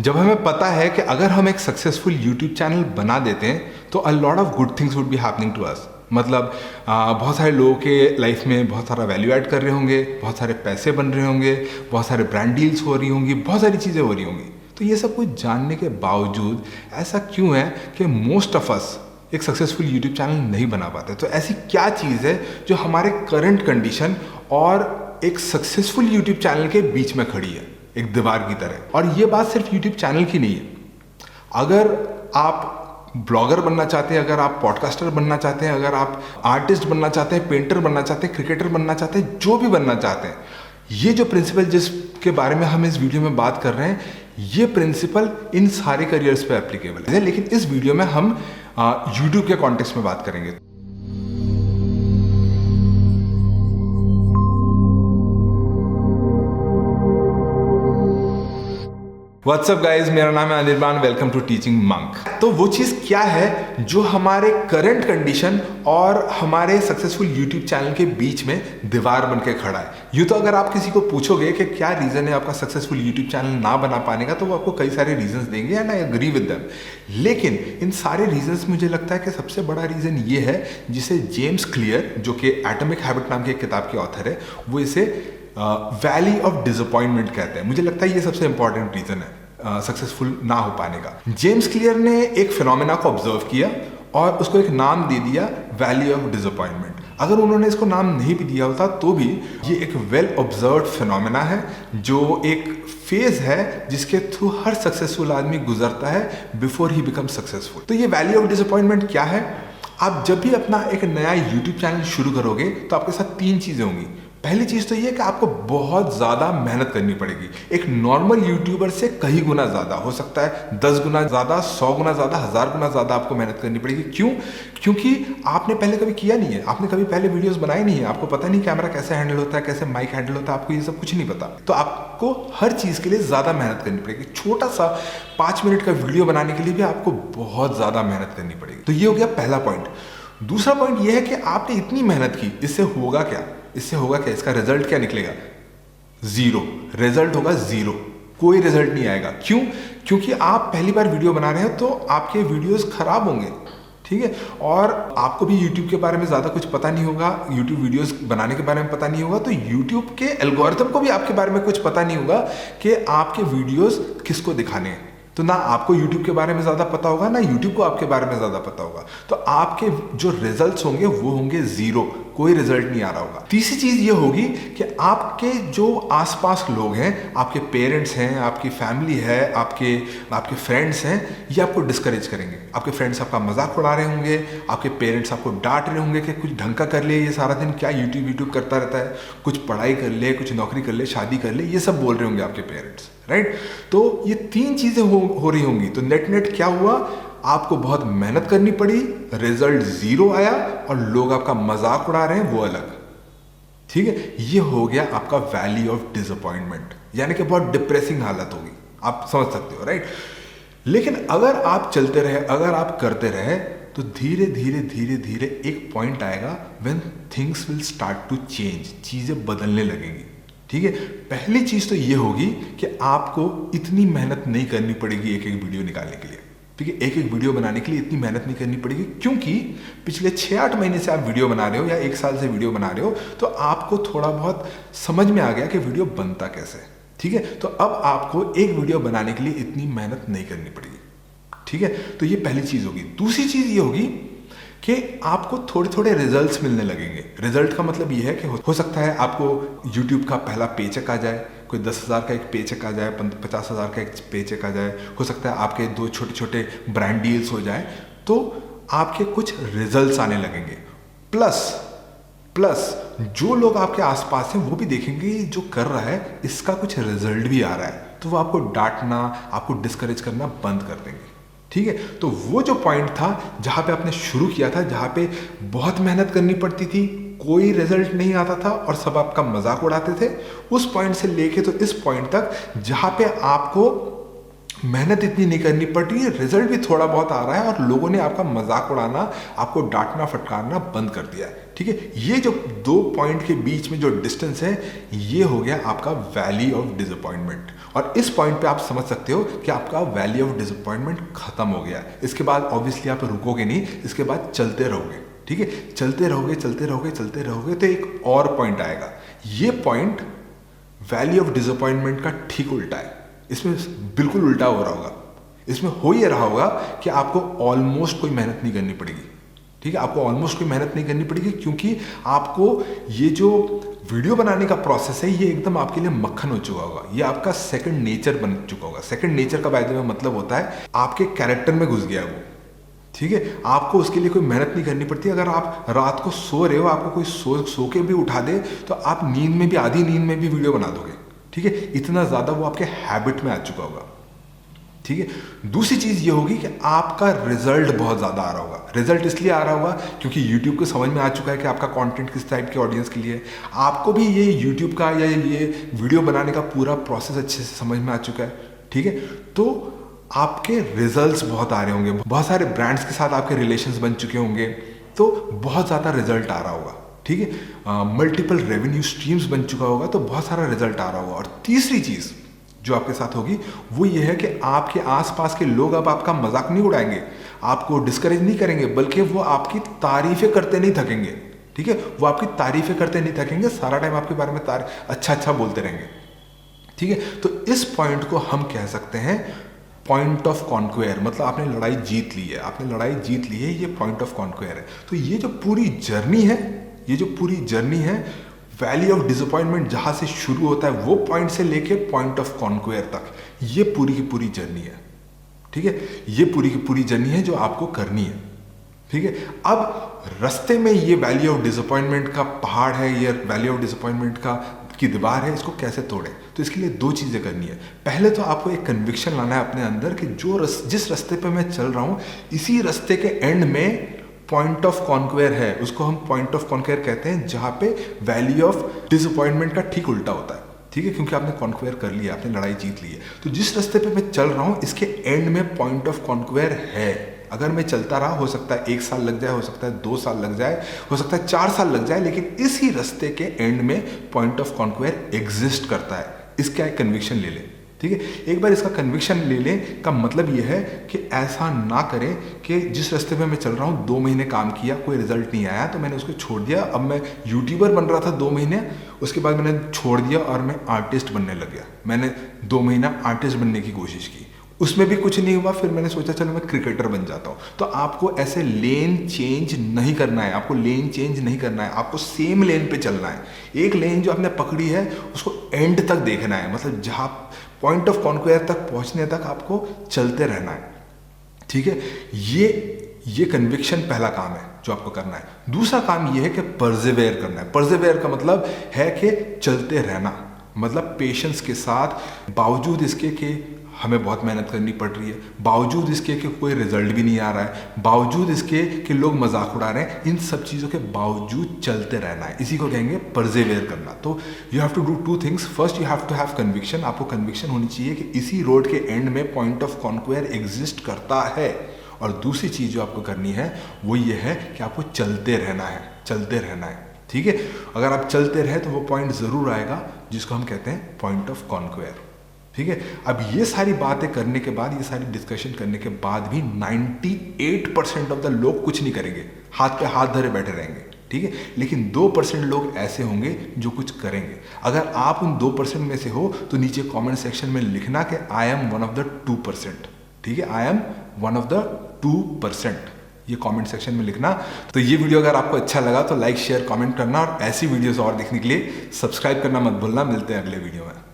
जब हमें पता है कि अगर हम एक सक्सेसफुल यूट्यूब चैनल बना देते हैं तो a lot of good things would be happening to us. मतलब बहुत सारे लोगों के लाइफ में बहुत सारा वैल्यू ऐड कर रहे होंगे, बहुत सारे पैसे बन रहे होंगे, बहुत सारे ब्रांड डील्स हो रही होंगी, बहुत सारी चीज़ें हो रही होंगी। तो ये सब कुछ जानने के बावजूद ऐसा क्यों है कि मोस्ट ऑफ अस एक सक्सेसफुल यूट्यूब चैनल नहीं बना पाते? तो ऐसी क्या चीज़ है जो हमारे करंट कंडीशन और एक सक्सेसफुल यूट्यूब चैनल के बीच में खड़ी है, एक दीवार की तरह? और ये बात सिर्फ यूट्यूब चैनल की नहीं है। अगर आप ब्लॉगर बनना चाहते हैं, अगर आप पॉडकास्टर बनना चाहते हैं, अगर आप आर्टिस्ट बनना चाहते हैं, पेंटर बनना चाहते हैं, क्रिकेटर बनना चाहते हैं, जो भी बनना चाहते हैं, ये जो प्रिंसिपल जिसके बारे में हम इस वीडियो में बात कर रहे हैं, ये प्रिंसिपल इन सारे करियर्स पे एप्लीकेबल है। लेकिन इस वीडियो में हम यूट्यूब के कॉन्टेक्स्ट में बात करेंगे। व्हाट्सअप गाइज, मेरा नाम है Anirban, welcome to Teaching Monk. तो वो चीज़ क्या है जो हमारे करंट कंडीशन और हमारे सक्सेसफुल यूट्यूब चैनल के बीच में दीवार बन के खड़ा है? यूँ तो अगर आप किसी को पूछोगे कि क्या रीज़न है आपका सक्सेसफुल यूट्यूब चैनल ना बना पाने का, तो वो आपको कई सारे रीजंस देंगे and I agree with them. लेकिन इन सारे रीजंस मुझे लगता है कि सबसे बड़ा रीज़न ये है जिसे जेम्स क्लियर, जो कि एटॉमिक हैबिट नाम की एक किताब के ऑथर है, वो इसे वैली ऑफ डिसअपॉइंटमेंट कहते हैं। मुझे लगता है ये सबसे इंपॉर्टेंट रीजन है सक्सेसफुल ना हो पाने का। जेम्स क्लियर ने एक फिनोमेना को ऑब्जर्व किया और उसको एक नाम दे दिया, वैली ऑफ डिसअपॉइंटमेंट। अगर उन्होंने इसको नाम नहीं भी दिया होता तो भी ये एक वेल ऑब्जर्व्ड फिनोमेना है, जो एक फेज है जिसके थ्रू हर सक्सेसफुल आदमी गुजरता है बिफोर ही बिकम सक्सेसफुल। तो ये वैली ऑफ डिसअपॉइंटमेंट क्या है? आप जब भी अपना एक नया यूट्यूब चैनल शुरू करोगे तो आपके साथ तीन चीज़ें होंगी। पहली चीज़ तो ये है कि आपको बहुत ज़्यादा मेहनत करनी पड़ेगी, एक नॉर्मल यूट्यूबर से कई गुना ज़्यादा, हो सकता है 10 गुना ज़्यादा, 100 गुना ज़्यादा, 1000 गुना ज़्यादा आपको मेहनत करनी पड़ेगी। क्यों? क्योंकि आपने पहले कभी किया नहीं है, आपने कभी पहले वीडियोस बनाए नहीं है, आपको पता नहीं कैमरा कैसे हैंडल होता है, कैसे माइक हैंडल होता है, आपको ये सब कुछ नहीं पता। तो आपको हर चीज़ के लिए ज़्यादा मेहनत करनी पड़ेगी। छोटा सा 5 मिनट का वीडियो बनाने के लिए भी आपको बहुत ज़्यादा मेहनत करनी पड़ेगी। तो ये हो गया पहला पॉइंट। दूसरा पॉइंट ये है कि आपने इतनी मेहनत की, इससे होगा क्या? इससे होगा क्या? इसका रिजल्ट क्या निकलेगा? जीरो। रिजल्ट होगा जीरो, कोई रिजल्ट नहीं आएगा। क्यों? क्योंकि आप पहली बार वीडियो बना रहे हो तो आपके वीडियोस खराब होंगे, ठीक है? और आपको भी यूट्यूब के बारे में ज़्यादा कुछ पता नहीं होगा, यूट्यूब वीडियोस बनाने के बारे में पता नहीं होगा, तो यूट्यूब के एल्गोरिथम को भी आपके बारे में कुछ पता नहीं होगा कि आपके वीडियोस किसको दिखाने हैं। तो ना आपको YouTube के बारे में ज़्यादा पता होगा, ना YouTube को आपके बारे में ज़्यादा पता होगा। तो आपके जो रिजल्ट्स होंगे वो होंगे जीरो, कोई रिजल्ट नहीं आ रहा होगा। तीसरी चीज़ ये होगी कि आपके जो आसपास लोग हैं, आपके पेरेंट्स हैं, आपकी फैमिली है, आपके फ्रेंड्स हैं, ये आपको डिस्करेज करेंगे। आपके फ्रेंड्स आपका मजाक उड़ा रहे होंगे, आपके पेरेंट्स आपको डांट रहे होंगे कि कुछ ढंग का कर ले, ये सारा दिन क्या यूट्यूब करता रहता है, कुछ पढ़ाई कर ले, कुछ नौकरी कर ले, शादी कर ले, ये सब बोल रहे होंगे आपके पेरेंट्स, राइट? तो ये तीन चीज़ें हो रही होंगी। तो नेट क्या हुआ? आपको बहुत मेहनत करनी पड़ी, रिजल्ट जीरो आया, और लोग आपका मजाक उड़ा रहे हैं, वो अलग, ठीक है? ये हो गया आपका वैली ऑफ डिसअपॉइंटमेंट, यानी कि बहुत डिप्रेसिंग हालत होगी, आप समझ सकते हो, राइट? लेकिन अगर आप चलते रहे, अगर आप करते रहे, तो धीरे धीरे एक पॉइंट आएगा when things will start to change, चीजें बदलने लगेंगी, ठीक है? पहली चीज तो ये होगी कि आपको इतनी मेहनत नहीं करनी पड़ेगी एक वीडियो निकालने के लिए, ठीक है? एक वीडियो बनाने के लिए इतनी मेहनत नहीं करनी पड़ेगी, क्योंकि पिछले 6-8 महीने से आप वीडियो बना रहे हो या 1 साल से वीडियो बना रहे हो, तो आपको थोड़ा बहुत समझ में आ गया कि वीडियो बनता कैसे, ठीक है? तो अब आपको एक वीडियो बनाने के लिए इतनी मेहनत नहीं करनी पड़ेगी, ठीक है? तो ये पहली चीज होगी। दूसरी चीज ये होगी कि आपको थोड़े थोड़े रिजल्ट्स मिलने लगेंगे। रिजल्ट का मतलब ये है कि हो सकता है आपको यूट्यूब का पहला पेचेक आ जाए, कोई 10,000 का एक पेचेक आ जाए, 50,000 का एक पेचेक आ जाए, हो सकता है आपके 2 छोटे छोटे ब्रांड डील्स हो जाए, तो आपके कुछ रिजल्ट्स आने लगेंगे। प्लस जो लोग आपके आसपास हैं वो भी देखेंगे जो कर रहा है इसका कुछ रिजल्ट भी आ रहा है, तो वो आपको डांटना, आपको डिस्करेज करना बंद कर देंगे, ठीक है? तो वो जो पॉइंट था जहां पे आपने शुरू किया था, जहां पे बहुत मेहनत करनी पड़ती थी, कोई रिजल्ट नहीं आता था और सब आपका मजाक उड़ाते थे, उस पॉइंट से लेके तो इस पॉइंट तक जहां पे आपको मेहनत इतनी नहीं करनी पड़ रही है, रिजल्ट भी थोड़ा बहुत आ रहा है और लोगों ने आपका मजाक उड़ाना, आपको डांटना फटकारना बंद कर दिया है, ठीक है? ये जो 2 पॉइंट के बीच में जो डिस्टेंस है, ये हो गया आपका वैली ऑफ डिसअपॉइंटमेंट। और इस पॉइंट पे आप समझ सकते हो कि आपका वैल्यू ऑफ डिसअपॉइंटमेंट खत्म हो गया। इसके बाद ऑब्वियसली आप रुकोगे नहीं, इसके बाद चलते रहोगे, ठीक है। चलते रहोगे चलते रहोगे चलते रहोगे तो एक और पॉइंट आएगा। ये पॉइंट वैल्यू ऑफ डिसअपॉइंटमेंट का ठीक उल्टा है। इसमें बिल्कुल उल्टा हो रहा होगा। इसमें हो ये रहा होगा कि आपको ऑलमोस्ट कोई मेहनत नहीं करनी पड़ेगी, ठीक है। आपको ऑलमोस्ट कोई मेहनत नहीं करनी पड़ेगी क्योंकि आपको ये जो वीडियो बनाने का प्रोसेस है ये एकदम आपके लिए मक्खन हो चुका होगा। ये आपका सेकंड नेचर बन चुका होगा। सेकंड नेचर का बाय द वे मतलब होता है आपके कैरेक्टर में घुस गया वो, ठीक है। आपको उसके लिए कोई मेहनत नहीं करनी पड़ती। अगर आप रात को सो रहे हो, आपको कोई सो के भी उठा दे तो आप नींद में भी, आधी नींद में भी वीडियो बना दोगे, ठीक है। इतना ज़्यादा वो आपके हैबिट में आ चुका होगा, ठीक है। दूसरी चीज़ ये होगी कि आपका रिजल्ट बहुत ज़्यादा आ रहा होगा। रिजल्ट इसलिए आ रहा होगा क्योंकि YouTube को समझ में आ चुका है कि आपका कंटेंट किस टाइप के ऑडियंस के लिए है। आपको भी ये YouTube का या ये वीडियो बनाने का पूरा प्रोसेस अच्छे से समझ में आ चुका है, ठीक है। तो आपके रिजल्ट्स बहुत आ रहे होंगे, बहुत सारे ब्रांड्स के साथ आपके रिलेशंस बन चुके होंगे, तो बहुत ज़्यादा रिजल्ट आ रहा होगा, ठीक है। मल्टीपल रेवेन्यू स्ट्रीम्स बन चुका होगा, तो बहुत सारा रिजल्ट आ रहा होगा। और तीसरी चीज़ जो आपके साथ होगी वो ये है कि आपके आसपास के लोग अब आपका मजाक नहीं उड़ाएंगे, आपको डिस्करेज नहीं करेंगे, बल्कि वो आपकी तारीफें करते नहीं थकेंगे, ठीक है। वो आपकी तारीफें करते नहीं थकेंगे, सारा टाइम आपके बारे में अच्छा अच्छा बोलते रहेंगे, ठीक है। तो इस पॉइंट को हम कह सकते हैं पॉइंट ऑफ कॉन्क्वेयर। मतलब आपने लड़ाई जीत ली है, आपने लड़ाई जीत ली है, ये पॉइंट ऑफ कॉन्क्वेयर है। तो ये जो पूरी जर्नी है, ये जो पूरी जर्नी है, वैल्यू ऑफ डिसअपॉइंटमेंट जहां से शुरू होता है वो पॉइंट से लेके पॉइंट ऑफ कॉन्क्वेयर तक, ये पूरी की पूरी जर्नी है, ठीक है। ये पूरी की पूरी जर्नी है जो आपको करनी है, ठीक है। अब रास्ते में ये वैल्यू ऑफ डिसअपॉइंटमेंट का पहाड़ है, ये वैल्यू ऑफ डिसअपॉइंटमेंट की दीवार है, इसको कैसे तोड़े। तो इसके लिए दो चीज़ें करनी है। पहले तो आपको एक कन्विक्शन लाना है अपने अंदर कि जिस रास्ते पे मैं चल रहा हूँ, इसी रास्ते के एंड में पॉइंट ऑफ कॉन्क्वेयर है। उसको हम पॉइंट ऑफ कॉन्क्वेयर कहते हैं, जहाँ पे वैल्यू ऑफ डिसअपॉइंटमेंट का ठीक उल्टा होता है, ठीक है। क्योंकि आपने कॉन्क्वेयर कर लिया, आपने लड़ाई जीत ली है। तो जिस रास्ते पे मैं चल रहा हूँ, इसके एंड में पॉइंट ऑफ कॉन्क्वेयर है। अगर मैं चलता रहा, हो सकता है 1 साल लग जाए, हो सकता है 2 साल लग जाए, हो सकता है 4 साल लग जाए, लेकिन इसी रास्ते के एंड में पॉइंट ऑफ कॉन्क्वेयर एग्जिस्ट करता है। इसका एक कन्विक्शन ले लें, ठीक है। एक बार इसका कन्विक्शन ले लें का मतलब यह है कि ऐसा ना करें कि जिस रास्ते पे मैं चल रहा हूँ 2 महीने काम किया, कोई रिजल्ट नहीं आया तो मैंने उसको छोड़ दिया। अब मैं यूट्यूबर बन रहा था 2 महीने, उसके बाद मैंने छोड़ दिया और मैं आर्टिस्ट बनने लग गया। मैंने 2 महीना आर्टिस्ट बनने की कोशिश की, उसमें भी कुछ नहीं हुआ। फिर मैंने सोचा चलो मैं क्रिकेटर बन जाता हूँ। तो आपको ऐसे लेन चेंज नहीं करना है, आपको लेन चेंज नहीं करना है, आपको सेम लेन पे चलना है। एक लेन जो आपने पकड़ी है उसको एंड तक देखना है, मतलब जहाँ पॉइंट ऑफ कॉन्क्वेयर तक पहुँचने तक आपको चलते रहना है, ठीक है। ये कन्विक्शन पहला काम है जो आपको करना है। दूसरा काम ये है कि परसिवेयर करना है। परसिवेयर का मतलब है कि चलते रहना, मतलब पेशेंस के साथ, बावजूद इसके कि हमें बहुत मेहनत करनी पड़ रही है, बावजूद इसके कि कोई रिजल्ट भी नहीं आ रहा है, बावजूद इसके कि लोग मजाक उड़ा रहे हैं, इन सब चीज़ों के बावजूद चलते रहना है। इसी को कहेंगे परसिवेयर करना। तो you have to do 2 things. First, you have to have conviction. आपको कन्विक्शन होनी चाहिए कि इसी रोड के एंड में पॉइंट ऑफ कॉन्क्वेयर एग्जिस्ट करता है। और दूसरी चीज़ जो आपको करनी है वो ये है कि आपको चलते रहना है, चलते रहना है, ठीक है। अगर आप चलते रहे तो वो पॉइंट ज़रूर आएगा जिसको हम कहते हैं पॉइंट ऑफ कॉन्क्वेयर, ठीक है। अब ये सारी बातें करने के बाद, ये सारी डिस्कशन करने के बाद भी 98% ऑफ द लोग कुछ नहीं करेंगे, हाथ पे हाथ धरे बैठे रहेंगे, ठीक है। लेकिन 2% लोग ऐसे होंगे जो कुछ करेंगे। अगर आप उन 2% में से हो तो नीचे कमेंट सेक्शन में लिखना कि I am one of the 2%, ठीक है। I am one of the 2%, ये कमेंट सेक्शन में लिखना। तो ये वीडियो अगर आपको अच्छा लगा तो लाइक, शेयर, कमेंट करना, और ऐसी वीडियोस और देखने के लिए सब्सक्राइब करना मत भूलना। मिलते हैं अगले वीडियो में।